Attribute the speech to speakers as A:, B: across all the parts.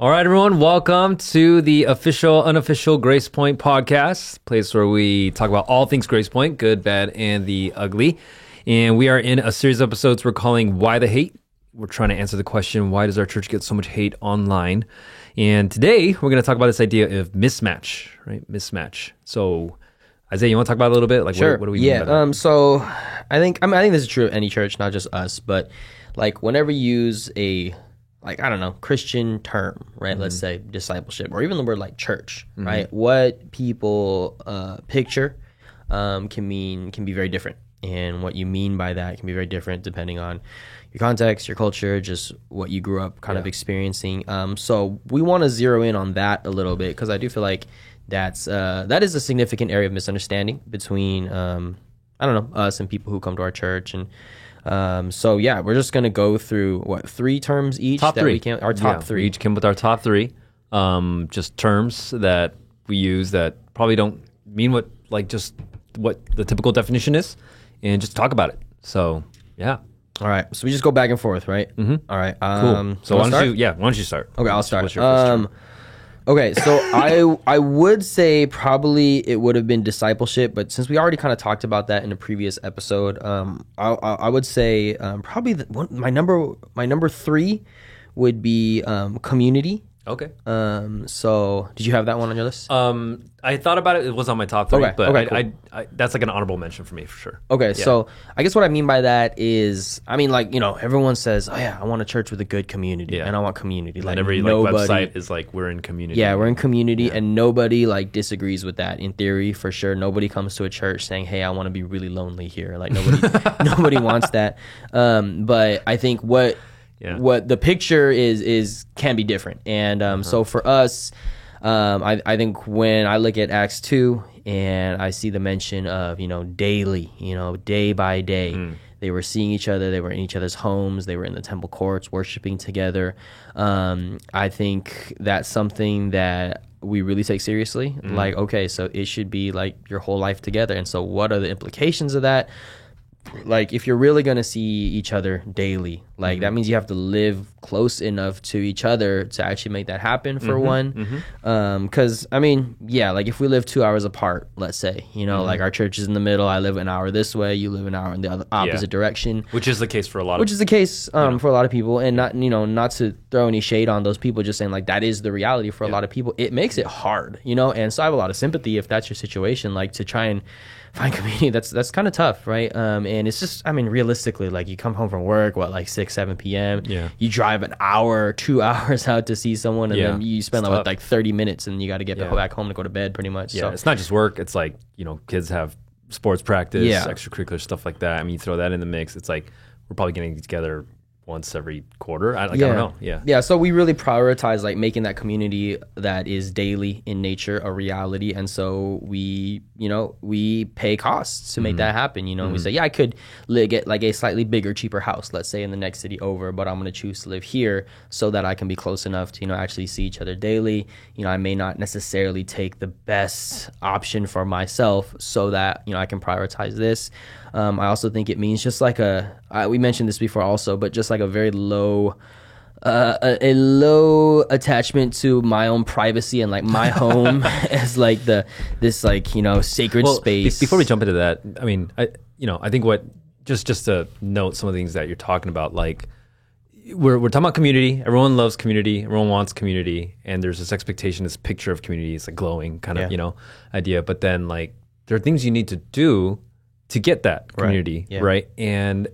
A: All right, everyone, welcome to the official, unofficial Grace Point podcast, place where we talk about all things Grace Point, good, bad, and the ugly. And we are in a series of episodes we're calling Why the Hate? We're trying to answer the question, why does our church get so much hate online? And today, we're going to talk about this idea of mismatch, right? Mismatch. So, Isaiah, you want to talk about it a little bit? Like,
B: sure.
A: What do we mean by that?
B: So I think this is true of any church, not just us, but like whenever you use a Christian term, right? Let's say discipleship, or even the word like church, right? What people picture can be very different, and what you mean by that can be very different depending on your context, your culture, just what you grew up kind of experiencing. So we want to zero in on that a little bit because I do feel like that is a significant area of misunderstanding between us and people who come to our church. And we're just gonna go through three terms each
A: Top three.
B: Our top three.
A: We each came with our top three, just terms that we use that probably don't mean what the typical definition is, and just talk about it. So yeah.
B: All right, so we just go back and forth, right?
A: Mm-hmm.
B: All right.
A: Cool. So why don't you start?
B: Okay, I'll start.
A: What's your first term?
B: Okay, so I would say probably it would have been discipleship, but since we already kind of talked about that in a previous episode, I would say probably my number three would be community.
A: Okay.
B: So did you have that one on your list?
A: I thought about it. It was on my top three, but
B: cool.
A: I that's like an honorable mention for me for sure.
B: Okay, so I guess what I mean by that is, everyone says, "Oh yeah, I want a church with a good community, and I want community."
A: Like every website is like, "We're in community."
B: Yeah, we're in community, and nobody disagrees with that. In theory, for sure, nobody comes to a church saying, "Hey, I want to be really lonely here." Like nobody wants that. But I think what the picture is can be different, and so for us. I think when I look at Acts 2 and I see the mention of, daily, day by day, they were seeing each other, they were in each other's homes, they were in the temple courts, worshiping together. I think that's something that we really take seriously. Like, okay, so it should be like your whole life together. And so what are the implications of that? Like, if you're really going to see each other daily, that means you have to live close enough to each other to actually make that happen, for one. Because, if we live 2 hours apart, let's say, like our church is in the middle, I live an hour this way, you live an hour in the other opposite direction.
A: Which is the case for a lot
B: for a lot of people. And not to throw any shade on those people, just saying that is the reality for a lot of people. It makes it hard, and so I have a lot of sympathy if that's your situation, to try and find community. That's kind of tough, right? And it's just, realistically, you come home from work, 6, 7 p.m. Yeah. You drive an hour, 2 hours out to see someone, and then you spend 30 minutes, and you got to get back home to go to bed, pretty much.
A: Yeah,
B: so
A: it's not just work. It's kids have sports practice, extracurricular stuff like that. You throw that in the mix. It's we're probably getting together once every quarter. I don't know. Yeah.
B: So we really prioritize making that community that is daily in nature a reality, and so we pay costs to make that happen. We say, I could get a slightly bigger, cheaper house, let's say in the next city over, but I'm going to choose to live here so that I can be close enough to actually see each other daily. I may not necessarily take the best option for myself so that I can prioritize this. I also think it means just we mentioned this before also, but just a very low, a low attachment to my own privacy and my home as this sacred space.
A: Before we jump into that, I think just to note some of the things that you're talking about, we're talking about community. Everyone loves community. Everyone wants community, and there's this expectation, this picture of community. It's glowing kind of idea, but then there are things you need to do to get that community, right? And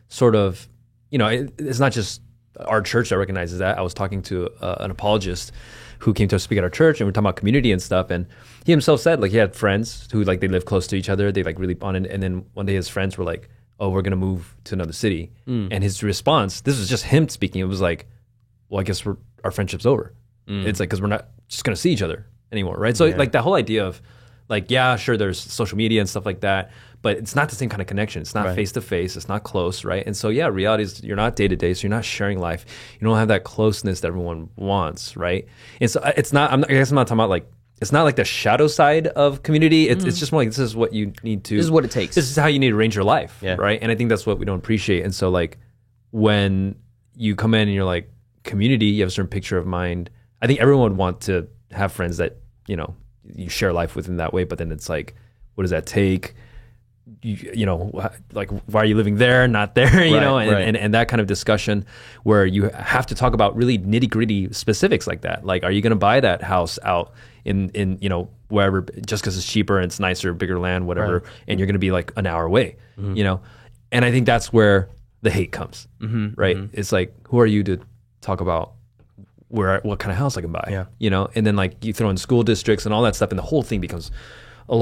A: sort of, it's not just our church that recognizes that. I was talking to an apologist who came to speak at our church, and we're talking about community and stuff. And he himself said, he had friends who they live close to each other. They really bonded. And then one day his friends were like, "Oh, we're gonna move to another city." And his response, this was just him speaking. It was well, I guess our friendship's over. It's because we're not just gonna see each other anymore, right? So that whole idea of sure, there's social media and stuff like that, but it's not the same kind of connection. It's not face to face. It's not close, right? And so, reality is you're not day to day, so you're not sharing life. You don't have that closeness that everyone wants, right? And so it's not. I guess I'm not talking about it's not the shadow side of community. It's just more this is what you need to.
B: This is what it takes.
A: This is how you need to arrange your life, right? And I think that's what we don't appreciate. And so when you come in and you're community, you have a certain picture of mind. I think everyone would want to have friends that, you know, you share life with in that way, but then it's like, what does that take? You know, like, why are you living there, not there, you know, and that kind of discussion where you have to talk about really nitty gritty specifics like that. Like, are you going to buy that house out in, you know, wherever, just because it's cheaper and it's nicer, bigger land, whatever, and you're going to be like an hour away, you know? And I think that's where the hate comes, right? It's like, who are you to talk about what kind of house I can buy, you know? And then like you throw in school districts and all that stuff, and the whole thing becomes there's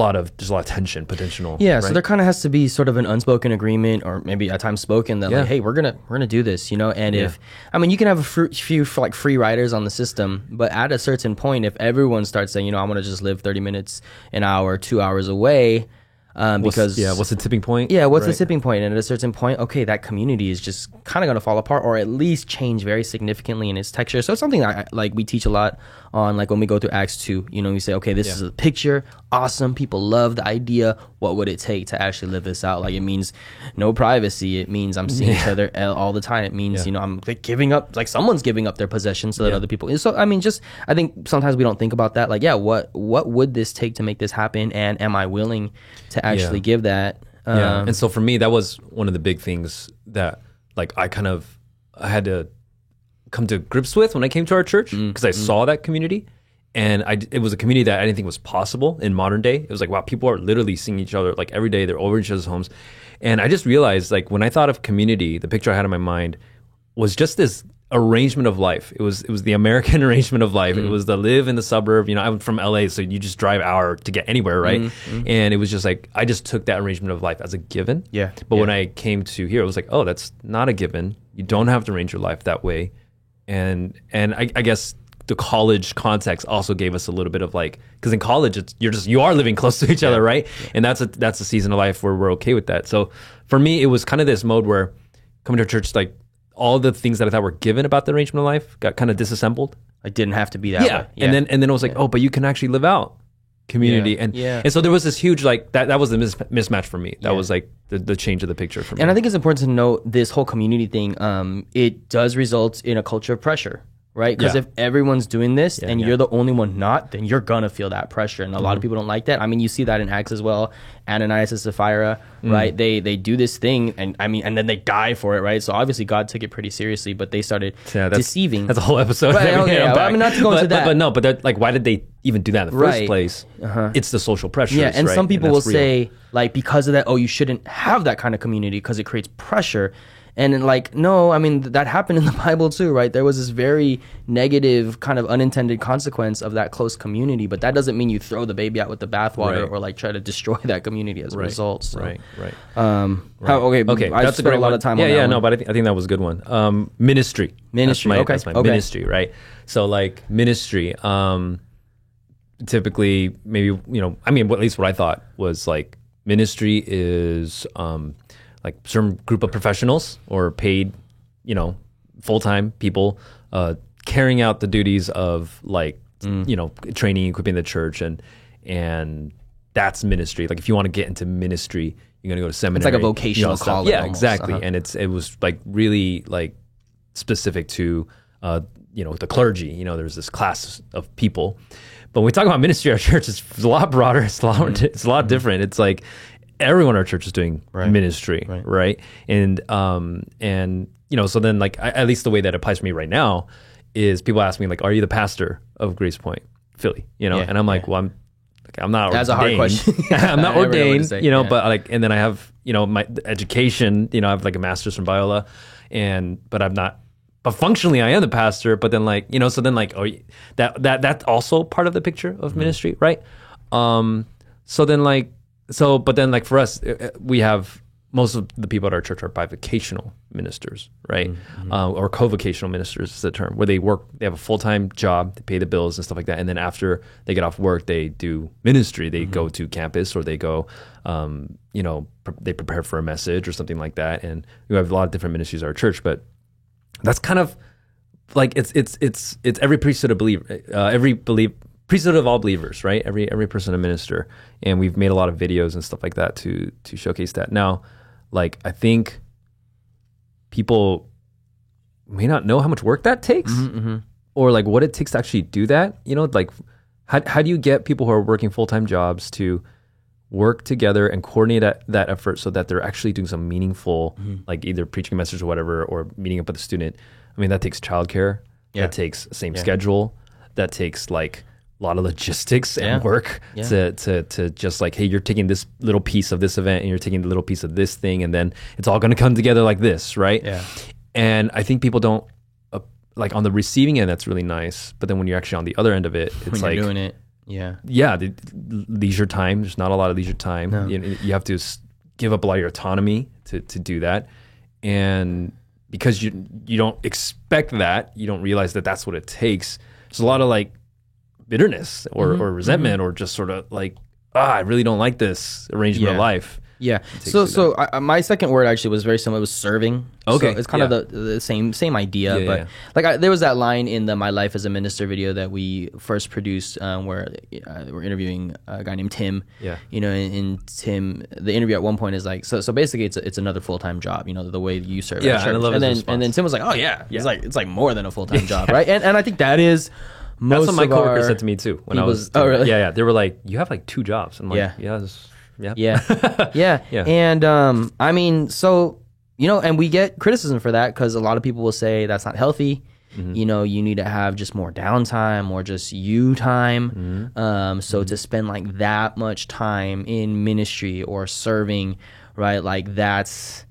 A: a lot of tension, potential.
B: Yeah, right? So there kind of has to be sort of an unspoken agreement, or maybe at times spoken, that like, hey, we're gonna do this, you know. And if, I mean, you can have a few like free riders on the system, but at a certain point, if everyone starts saying, you know, I want to just live 30 minutes, an hour, 2 hours away, because
A: what's the tipping point?
B: Yeah, what's the tipping point? And at a certain point, okay, that community is just kind of going to fall apart, or at least change very significantly in its texture. So it's something that like we teach a lot on, like when we go through Acts 2, you know, we say, okay, this is a picture, awesome, people love the idea. What would it take to actually live this out? Like, it means no privacy. It means I'm seeing each other all the time. It means, you know, I'm like giving up, like someone's giving up their possessions so that other people. So I mean, I think sometimes we don't think about that. Like, what would this take to make this happen? And am I willing to actually give that?
A: And so for me, that was one of the big things that like I had to come to grips with when I came to our church, because I saw that community, and it was a community that I didn't think was possible in modern day. It was like, wow, people are literally seeing each other like every day. They're over each other's homes. And I just realized, like, when I thought of community, the picture I had in my mind was just this arrangement of life. It was the American arrangement of life. It was the live in the suburb. You know, I'm from LA, so you just drive an hour to get anywhere, right? And it was just like, I just took that arrangement of life as a given. But when I came to here, it was like, oh, that's not a given. You don't have to arrange your life that way. And I guess the college context also gave us a little bit of like, because in college you are living close to each other, right? And that's a season of life where we're okay with that. So for me, it was kind of this mode where coming to church, like, all the things that I thought were given about the arrangement of life got kind of disassembled.
B: I didn't have to be that way.
A: And then I was like, oh, but you can actually live out community. And so there was this huge, like, that was the mismatch for me. That was like the change of the picture for me.
B: And I think it's important to note this whole community thing, it does result in a culture of pressure, right? Because if everyone's doing this and you're the only one not, then you're gonna feel that pressure. And a lot of people don't like that. I mean, you see that in Acts as well. Ananias and Sapphira, right? They do this thing, and I mean, and then they die for it, right? So obviously God took it pretty seriously, but they started deceiving.
A: That's a whole episode.
B: Right, I mean, not to go into that.
A: But like, why did they even do that in the first place? It's the social pressures.
B: Yeah, and some people will say, like, because of that, oh, you shouldn't have that kind of community because it creates pressure. And like, no, I mean, that happened in the Bible too, right? There was this very negative kind of unintended consequence of that close community, but that doesn't mean you throw the baby out with the bathwater or like try to destroy that community as a result. So.
A: Right.
B: Okay. That's a great lot of time on that one.
A: No, but I think that was a good one. Ministry. That's my ministry, right? So like ministry, typically maybe, you know, I mean, at least what I thought was like ministry is, like certain group of professionals or paid, you know, full-time people carrying out the duties of like, you know, training, equipping the church, and that's ministry. Like if you want to get into ministry, you're going to go to seminary.
B: It's like a vocational calling.
A: Yeah, almost. Exactly. And it was like really like specific to, you know, the clergy. You know, there's this class of people. But when we talk about ministry, our church is a lot broader. It's a lot different. It's like, everyone in our church is doing ministry, right? And you know, so then like at least the way that applies to me right now is people ask me like, "Are you the pastor of Grace Point, Philly?" You know, and I'm like, "Well, I'm not."
B: That's
A: ordained.
B: A hard question.
A: I'm not ordained, you know, but like, and then I have, you know, my education. You know, I have like a master's from Biola, but I'm not. But functionally, I am the pastor. But then like, you know, so then like, oh, that's also part of the picture of ministry, right? So then like. So, but then like for us, we have most of the people at our church are bivocational ministers, right? Or co-vocational ministers is the term, where they have a full-time job, they pay the bills and stuff like that. And then after they get off work, they do ministry. They go to campus or they go, you know, they prepare for a message or something like that. And we have a lot of different ministries at our church, but that's kind of like, it's every priesthood of priesthood of all believers, right? Every person a minister, and we've made a lot of videos and stuff like that to showcase that. Now, like I think people may not know how much work that takes, or like what it takes to actually do that. You know, like how do you get people who are working full-time jobs to work together and coordinate that effort so that they're actually doing some meaningful, like either preaching a message or whatever, or meeting up with a student. I mean, that takes childcare. That takes same schedule. That takes like a lot of logistics and work to just like, hey, you're taking this little piece of this event and you're taking the little piece of this thing, and then it's all going to come together like this, right?
B: Yeah.
A: And I think people don't like on the receiving end, that's really nice. But then when you're actually on the other end of it, it's
B: when
A: like
B: you're doing it. Yeah.
A: Yeah. The leisure time. There's not a lot of leisure time.
B: No.
A: You have to give up a lot of your autonomy to do that. And because you don't expect that, you don't realize that that's what it takes. There's a lot of like bitterness or resentment or just sort of like, I really don't like this arrangement of life.
B: Yeah. So my second word actually was very similar. It was serving.
A: Okay.
B: So it's kind of the same idea, but like there was that line in the My Life as a Minister video that we first produced where we're interviewing a guy named Tim.
A: Yeah.
B: You know, and Tim, the interview at one point is like, so basically it's another full-time job, you know, the way you serve at church.
A: I love his response.
B: And then Tim was like, oh yeah. It's like more than a full-time job, right? And I think that is most
A: That's what my coworker said to me too when I was
B: oh really?
A: Yeah. They were like, you have like 2 jobs. I'm like,
B: Yeah. And I mean, so, you know, and we get criticism for that because a lot of people will say that's not healthy. You know, you need to have just more downtime or just you time. So to spend like that much time in ministry or serving, right? Like that's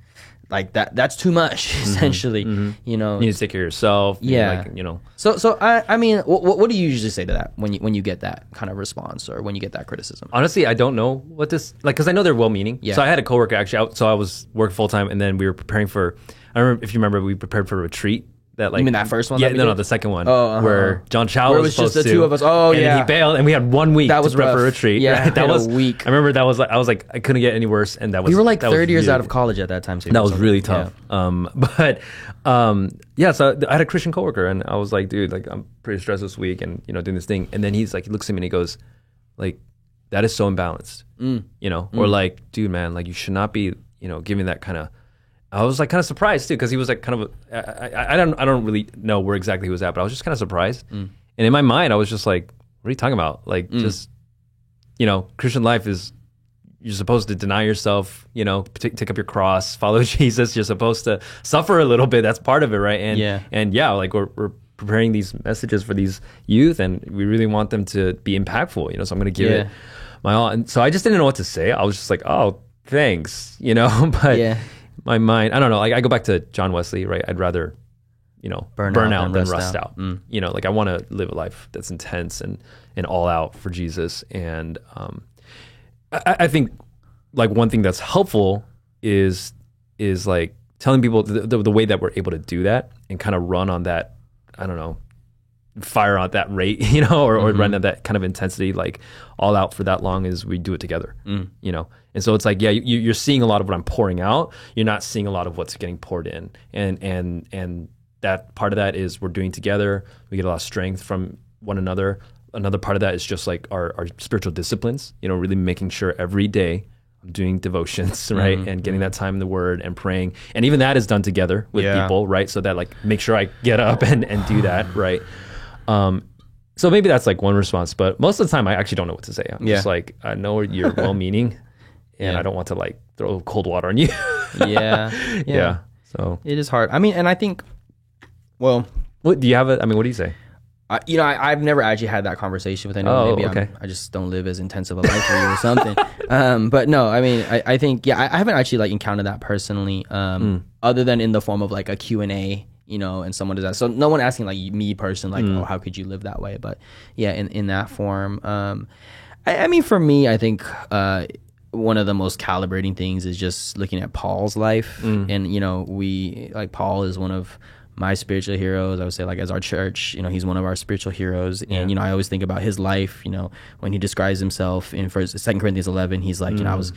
B: too much essentially. You know,
A: you need to take care of yourself.
B: Yeah.
A: Like, you know.
B: So I mean, what do you usually say to that when you get that kind of response or when you get that criticism?
A: Honestly, I don't know what this like because I know they're well-meaning. Yeah. So I had a coworker actually. So I was working full-time, and then we were preparing for. I remember if you remember, we prepared for a retreat. That like
B: you mean that first one?
A: Yeah, no, the second one. Where John Chow was supposed
B: just the 2 of us. Oh,
A: and then he bailed, and we had 1 week to prep for a retreat.
B: Yeah,
A: right? That was
B: a week.
A: I remember that was like I was like I couldn't get any worse, and that was
B: we were like
A: that
B: 3rd years
A: really,
B: out of college at that time too.
A: That was really tough. Yeah. So I had a Christian coworker, and I was like, dude, like I'm pretty stressed this week, and you know, doing this thing, and then he's like, he looks at me and he goes, like, that is so imbalanced, you know, or like, dude, man, like you should not be, you know, giving that kind of. I was like kind of surprised too because he was like kind of I don't really know where exactly he was at, but I was just kind of surprised. And in my mind, I was just like, what are you talking about? Like just, you know, Christian life is you're supposed to deny yourself, you know, take up your cross, follow Jesus. You're supposed to suffer a little bit. That's part of it, right? And like we're preparing these messages for these youth, and we really want them to be impactful. You know, so I'm going to give it my all. And so I just didn't know what to say. I was just like, oh, thanks, you know, but. My mind, I don't know. Like I go back to John Wesley, right? I'd rather, you know, burn out than rust out. You know, like I want to live a life that's intense and all out for Jesus. And I think like one thing that's helpful is like telling people the way that we're able to do that and kind of run on that. I don't know, fire on that rate, you know, or run at that kind of intensity, like all out for that long as we do it together, you know? And so it's like, yeah, you're seeing a lot of what I'm pouring out. You're not seeing a lot of what's getting poured in. And that part of that is we're doing together. We get a lot of strength from one another. Another part of that is just like our spiritual disciplines, you know, really making sure every day I'm doing devotions, right? And getting that time in the Word and praying. And even that is done together with people, right? So that like, make sure I get up and do that, right? So maybe that's like one response, but most of the time I actually don't know what to say. I'm just like, I know you're well-meaning and I don't want to like throw cold water on you. Yeah. So
B: it is hard. I mean, and I think, well,
A: what do you have? What do you say?
B: You know, I've never actually had that conversation with anyone. Maybe I just don't live as intensive a life for you or something. But no, I mean, I think, I haven't actually like encountered that personally, other than in the form of like a Q&A, you know, and someone does that. So no one asking like me personally, like, oh, how could you live that way? But yeah, in that form. I mean, for me, I think one of the most calibrating things is just looking at Paul's life. And, you know, Paul is one of my spiritual heroes. I would say, like, as our church, you know, he's one of our spiritual heroes. And, you know, I always think about his life, you know, when he describes himself in 2 Corinthians 11, he's like, you know, I was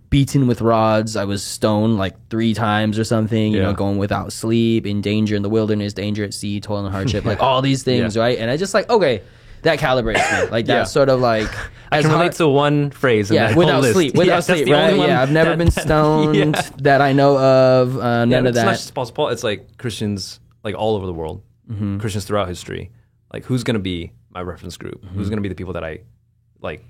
B: beaten with rods, I was stoned like 3 times or something, you know, going without sleep, in danger in the wilderness, danger at sea, toil and hardship, like all these things, right? And I just like, okay, that calibrates me. Like that sort of like,
A: I can relate to one phrase.
B: Without sleep, right? Yeah, I've never been stoned that I know of. None of that.
A: It's not just Paul. It's like Christians like all over the world, Christians throughout history, like who's going to be my reference group? Who's going to be the people that I like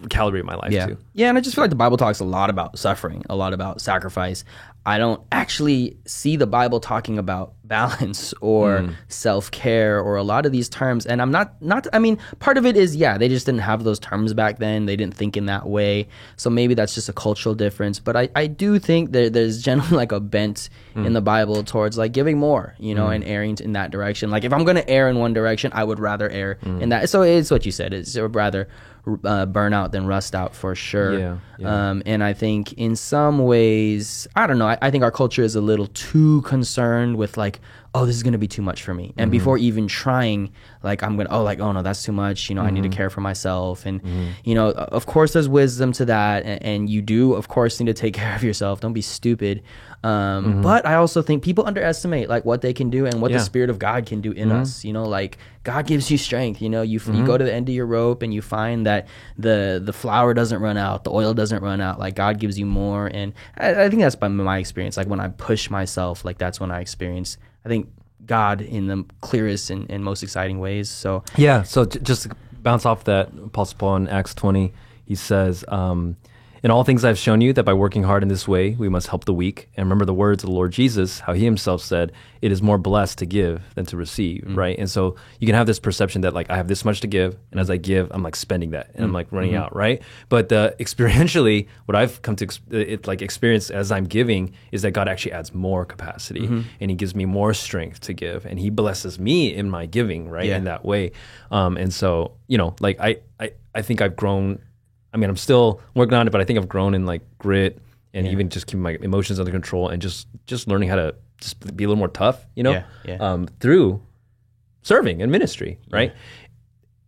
A: calibrate my life to?
B: Yeah, and I just feel like the Bible talks a lot about suffering, a lot about sacrifice. I don't actually see the Bible talking about balance or self-care or a lot of these terms. And I'm not, I mean, part of it is, they just didn't have those terms back then. They didn't think in that way. So maybe that's just a cultural difference. But I do think that there's generally like a bent in the Bible towards like giving more, you know, and erring in that direction. Like if I'm going to err in one direction, I would rather err in that. So it's what you said. It's rather burn out than rust out for sure. And I think in some ways, I don't know, I think our culture is a little too concerned with like, oh, this is going to be too much for me. And before even trying, like, I'm going to, oh, no, that's too much. You know, I need to care for myself. And, you know, of course there's wisdom to that. And you do, of course, need to take care of yourself. Don't be stupid. But I also think people underestimate like what they can do and what the Spirit of God can do in us. You know, like God gives you strength. You know, you go to the end of your rope and you find that the flour doesn't run out, the oil doesn't run out. Like God gives you more. And I think that's by my experience. Like when I push myself, like that's when I experience, I think, God in the clearest and most exciting ways. So
A: so just to bounce off that, Apostle Paul in Acts 20, he says, in all things I've shown you that by working hard in this way, we must help the weak. And remember the words of the Lord Jesus, how he himself said, it is more blessed to give than to receive, right? And so you can have this perception that like, I have this much to give, and as I give, I'm like spending that, and I'm like running out, right? But experientially, what I've come to experience as I'm giving is that God actually adds more capacity, and he gives me more strength to give, and he blesses me in my giving, right? In that way. And so, you know, like I think I've grown. I mean, I'm still working on it, but I think I've grown in like grit and even just keeping my emotions under control and just learning how to just be a little more tough, you know, through serving and ministry, right?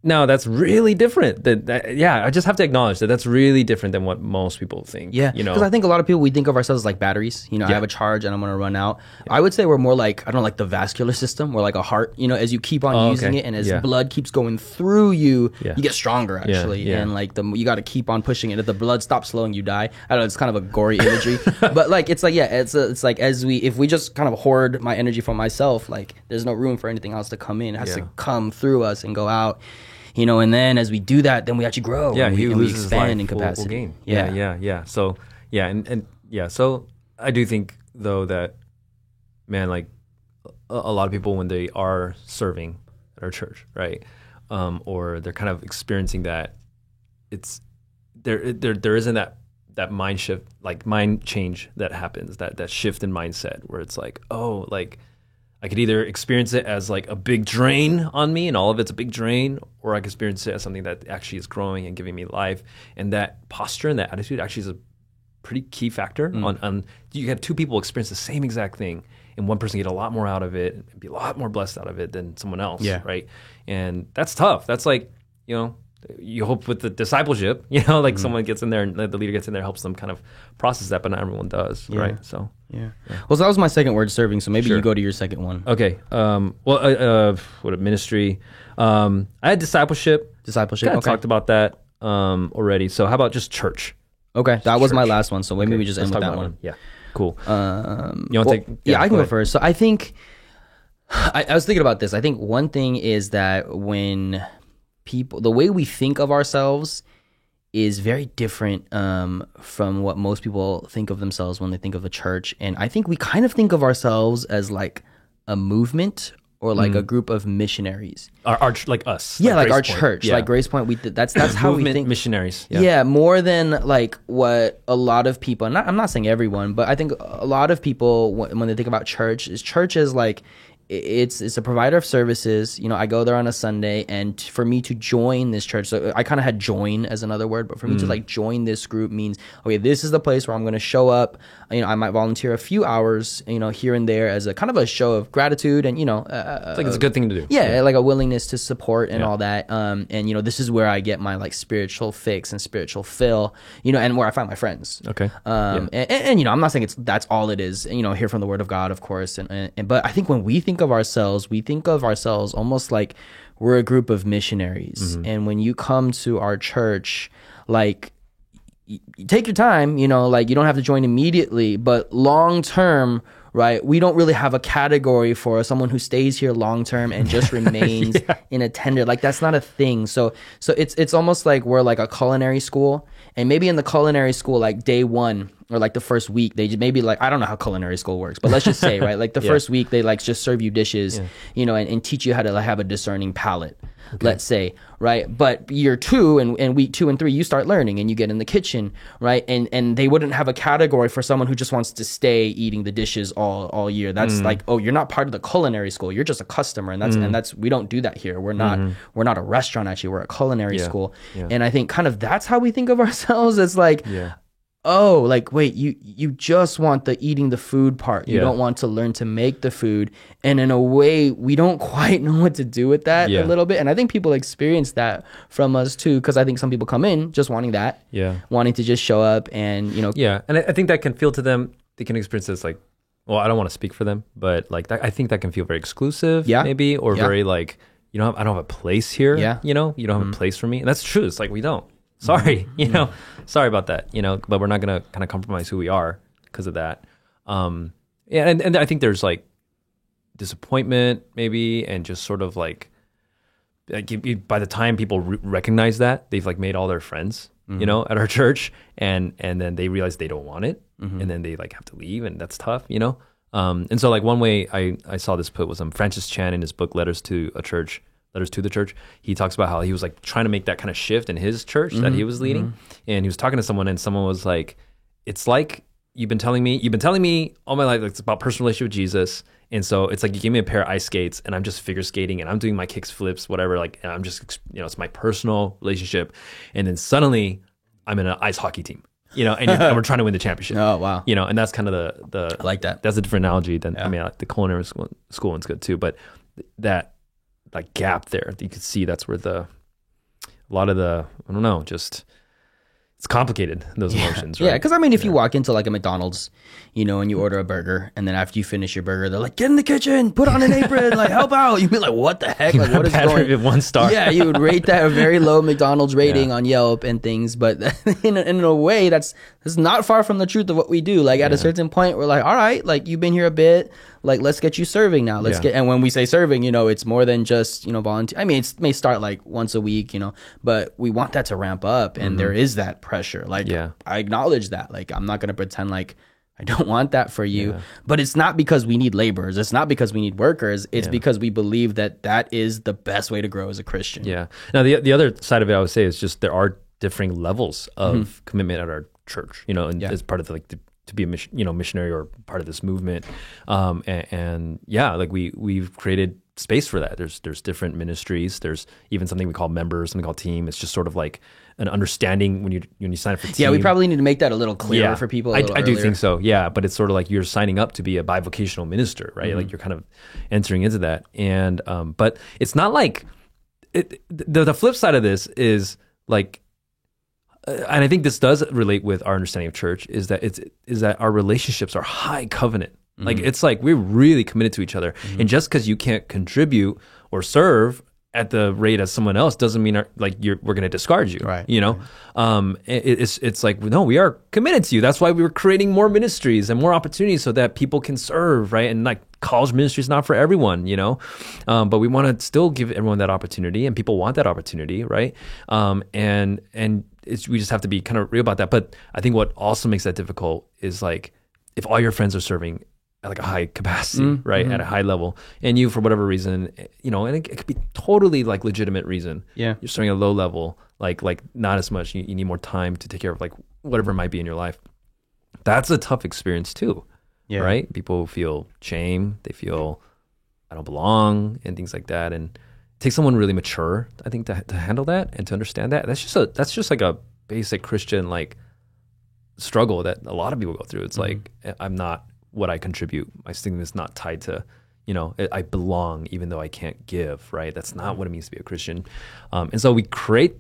A: Now that's really different. I just have to acknowledge that that's really different than what most people think.
B: Yeah,
A: you know,
B: because I think a lot of people, we think of ourselves as like batteries. You know, I have a charge and I'm going to run out. I would say we're more like, I don't know, like the vascular system. We're like a heart. You know, as you keep on using it and as blood keeps going through you, you get stronger actually. And like you got to keep on pushing it. If the blood stops flowing, you die. I don't know. It's kind of a gory imagery, but like it's like it's like if we just kind of hoard my energy for myself, like there's no room for anything else to come in. It has to come through us and go out. You know, and then as we do that, then we actually grow.
A: Yeah,
B: and we expand in capacity.
A: So so I do think though that, man, like a lot of people when they are serving at our church, right, or they're kind of experiencing that, it's there isn't that mind shift, like mind change that happens, that shift in mindset where it's like, oh, like I could either experience it as like a big drain on me and all of it's a big drain, or I could experience it as something that actually is growing and giving me life. And that posture and that attitude actually is a pretty key factor on you have two people experience the same exact thing and one person get a lot more out of it and be a lot more blessed out of it than someone else, right? And that's tough. That's like, you know, you hope with the discipleship, you know, like someone gets in there and the leader gets in there, helps them kind of process that, but not everyone does, right? So
B: well, so that was my second word, serving. So maybe you go to your second one.
A: Okay. Ministry? I had discipleship.
B: Discipleship.
A: Talked about that already. So how about just church?
B: Okay, that was my last one. So maybe we just end with that one.
A: Yeah. Cool.
B: You want to take? Yeah, I can go first. So I think I was thinking about this. I think one thing is that when the way we think of ourselves is very different from what most people think of themselves when they think of the church. And I think we kind of think of ourselves as like a movement or like a group of missionaries.
A: Our like us.
B: Yeah, like our
A: Grace Point.
B: church. Like Grace Point, that's how we think.
A: Missionaries.
B: Yeah, more than like what a lot of people, I'm not saying everyone, but I think a lot of people, when they think about church is like, it's a provider of services. You know, I go there on a Sunday, and for me to join this church, so I kind of had join as another word, but for me to like join this group means, okay, this is the place where I'm going to show up. You know, I might volunteer a few hours, you know, here and there as a kind of a show of gratitude, and, you know,
A: it's like it's a good thing to do.
B: Yeah, like a willingness to support and all that. And, you know, this is where I get my like spiritual fix and spiritual fill, you know, and where I find my friends.
A: Okay.
B: And you know, I'm not saying that's all it is, you know, hear from the word of God, of course. But I think when we think of ourselves, almost like we're a group of missionaries. And when you come to our church, like, you take your time, you know, like you don't have to join immediately, but long term, right? We don't really have a category for someone who stays here long term and just remains in attendance. Like that's not a thing. So it's almost like we're like a culinary school, and maybe in the culinary school, like day one or like the first week, they just maybe like, I don't know how culinary school works, but let's just say, right, like the first week they like just serve you dishes, you know, and teach you how to like have a discerning palate. Let's say, right? But year 2 and week 2 and 3, you start learning and you get in the kitchen, right? And they wouldn't have a category for someone who just wants to stay eating the dishes all year. That's like, oh, you're not part of the culinary school. You're just a customer, and that's we don't do that here. We're not a restaurant actually. We're a culinary school, and I think kind of that's how we think of ourselves. It's like. Oh, like, wait, you just want the eating the food part. You don't want to learn to make the food. And in a way, we don't quite know what to do with that a little bit. And I think people experience that from us too, because I think some people come in just wanting that, wanting to just show up and, you know.
A: Yeah, and I think that can feel to them, they can experience this like, well, I don't want to speak for them, but like that, I think that can feel very exclusive maybe, or very like, I don't have a place here, you know? You don't have a place for me. And that's true. It's like, we don't. Sorry, you know, sorry about that, you know, but we're not going to kind of compromise who we are because of that. And I think there's like disappointment maybe, and just sort of like by the time people recognize that, they've like made all their friends, you know, at our church, and then they realize they don't want it, and then they like have to leave, and that's tough, you know. And so like one way I saw this put was Francis Chan in his book Letters to the Church. He talks about how he was like trying to make that kind of shift in his church that he was leading, and he was talking to someone, and someone was like, "It's like you've been telling me all my life, like, it's about personal relationship with Jesus, and so it's like you gave me a pair of ice skates, and I'm just figure skating, and I'm doing my kicks, flips, whatever, like, and I'm just, you know, it's my personal relationship, and then suddenly I'm in an ice hockey team." You know, and we're trying to win the championship.
B: Oh, wow.
A: You know, and that's kind of the
B: I like that.
A: That's a different analogy than I mean, like, the culinary school one's good too, but that like gap there, you could see that's where a lot of the, I don't know, just it's complicated, those emotions, right?
B: Yeah, because I mean, if you walk into like a McDonald's, you know, and you order a burger, and then after you finish your burger, they're like, "Get in the kitchen, put on an apron, like help out." You'd be like, "What the heck? Like, what is going on?"
A: 1 star.
B: Yeah, you would rate that a very low McDonald's rating on Yelp and things. But in a way, that's not far from the truth of what we do. Like at a certain point, we're like, "All right, like you've been here a bit, like let's get you serving now. Let's get." And when we say serving, you know, it's more than just, you know, volunteer. I mean, it may start like once a week, you know, but we want that to ramp up, and there is that pressure. Like I acknowledge that. Like I'm not going to pretend like I don't want that for you, but it's not because we need laborers. It's not because we need workers. It's because we believe that is the best way to grow as a Christian.
A: Yeah. Now the other side of it, I would say, is just there are differing levels of commitment at our church, you know, and as part of to be a missionary or part of this movement. And like we've created space for that. There's different ministries. There's even something we call members, something called team. It's just sort of like an understanding when you sign up for team.
B: Yeah, we probably need to make that a little clearer for people.
A: I do think so. Yeah, but it's sort of like you're signing up to be a bivocational minister, right? Like you're kind of entering into that. And but it's not like the flip side of this is like, and I think this does relate with our understanding of church, is that our relationships are high covenant. Like it's like we're really committed to each other, and just because you can't contribute or serve at the rate as someone else doesn't mean we're going to discard you,
B: right?
A: You know, it's like, no, we are committed to you. That's why we were creating more ministries and more opportunities so that people can serve, right? And like college ministry is not for everyone, you know, but we want to still give everyone that opportunity, and people want that opportunity, right? And we just have to be kind of real about that. But I think what also makes that difficult is like if all your friends are serving at like a high capacity, right, at a high level, and you, for whatever reason, you know, and it could be totally like legitimate reason, you're starting at a low level, like not as much, you need more time to take care of like whatever it might be in your life. That's a tough experience too, right? People feel shame, they feel I don't belong, and things like that, and it takes someone really mature, I think, to handle that and to understand that. That's just like a basic Christian like struggle that a lot of people go through. It's like, I'm not what I contribute. My stigma is not tied to, you know, I belong even though I can't give, right? That's not what it means to be a Christian. And so we create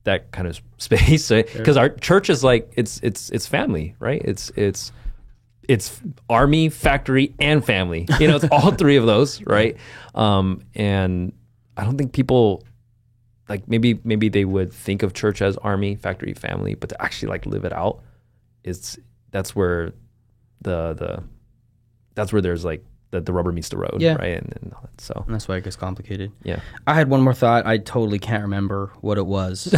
A: that kind of space, because our church is like, it's family, right? It's army, factory, and family. You know, it's all three of those, right? And I don't think people, like maybe they would think of church as army, factory, family, but to actually like live it out, that's where the that's where there's like the rubber meets the road,
B: Yeah.
A: right? And all that, so
B: And that's why it gets complicated.
A: yeah.
B: I had one more thought. I totally can't remember what it was.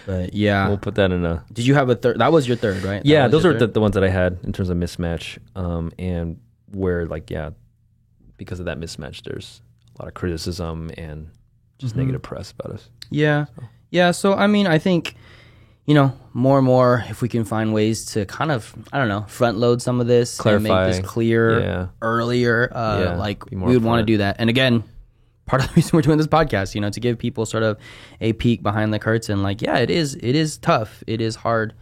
B: But yeah.
A: We'll put that in a...
B: Did you have a third? That was your third, right?
A: Yeah,
B: That was
A: those
B: your
A: are
B: third?
A: the ones that I had in terms of mismatch, and where like, yeah, because of that mismatch, there's a lot of criticism and just negative press about us.
B: Yeah. Yeah. So, I mean, I think, more and more, if we can find ways to kind of, I don't know, front load some of this,
A: Clarify.
B: and make this clear earlier, like
A: be
B: we
A: more
B: would want to
A: upfront.
B: do that. And again, part of the reason we're doing this podcast, to give people sort of a peek behind the curtain. Like, yeah, it is tough. It is hard.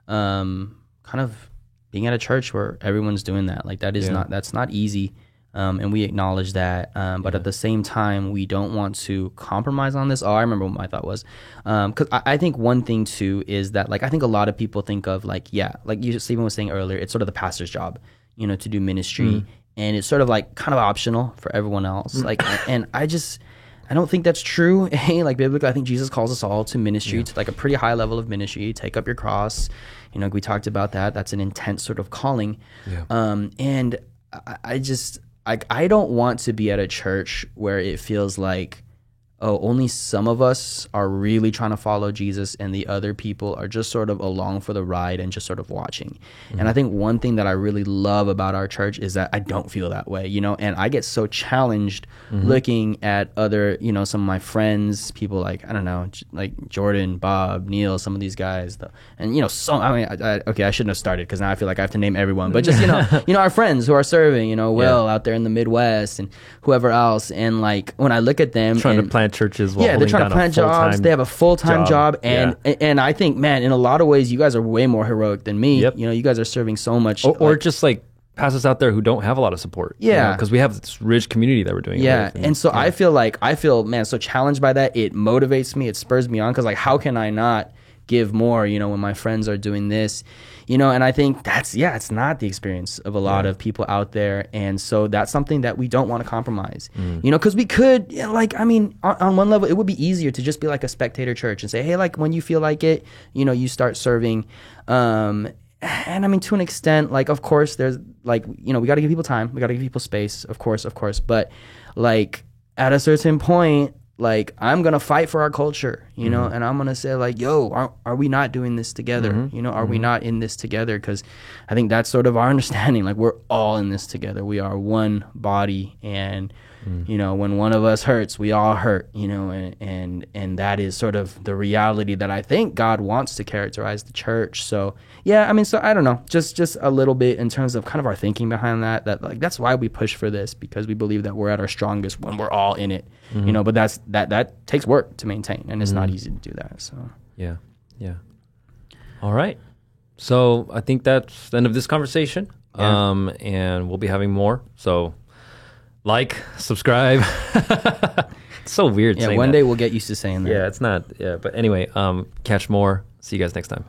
B: Kind of being at a church where everyone's doing that. Like that's not easy. And we acknowledge that. But at the same time, we don't want to compromise on this. Oh, I remember what my thought was. Because I think one thing too is that, like, I think a lot of people think of like Stephen was saying earlier, it's sort of the pastor's job, to do ministry. And it's sort of like kind of optional for everyone else. Like, and I don't think that's true. Like biblically, I think Jesus calls us all to ministry, to like a pretty high level of ministry. Take up your cross. We talked about that. That's an intense sort of calling. Yeah. And I don't want to be at a church where it feels like, oh, only some of us are really trying to follow Jesus and the other people are just sort of along for the ride and just sort of watching. And I think one thing that I really love about our church is that I don't feel that way, and I get so challenged looking at other, some of my friends, people like, I don't know, like Jordan, Bob, Neil, some of these guys, and, I shouldn't have started because now I feel like I have to name everyone, but just, our friends who are serving, Will out there in the Midwest and whoever else. And like, when I look at them
A: Trying to plant churches while
B: they're trying to plant jobs. They have a full-time job. And I think, man, in a lot of ways, you guys are way more heroic than me.
A: Yep.
B: You guys are serving so much.
A: Or just like pastors out there who don't have a lot of support.
B: Yeah.
A: Because we have this rich community that we're doing.
B: Yeah. And so I feel, man, so challenged by that. It motivates me. It spurs me on. Because like, how can I not give more, when my friends are doing this? And I think it's not the experience of a lot of people out there. And so that's something that we don't want to compromise, because we could, on one level, it would be easier to just be like a spectator church and say, hey, like when you feel like it, you start serving. And I mean, to an extent, like, of course, there's like, we got to give people time. We got to give people space, of course. But like at a certain point, like, I'm going to fight for our culture, and I'm going to say like, yo, are we not doing this together? Are we not in this together? Because I think that's sort of our understanding. Like, we're all in this together. We are one body. And, when one of us hurts, we all hurt, and that is sort of the reality that I think God wants to characterize the church. So, so I don't know, just a little bit in terms of kind of our thinking behind that like, that's why we push for this, because we believe that we're at our strongest when we're all in it, but that takes work to maintain, and it's not easy to do that. So,
A: yeah. All right. So I think that's the end of this conversation. And we'll be having more. So like, subscribe. It's so weird saying
B: one
A: that.
B: day we'll get used to saying that.
A: Yeah, it's not. Yeah, but anyway, catch more. See you guys next time.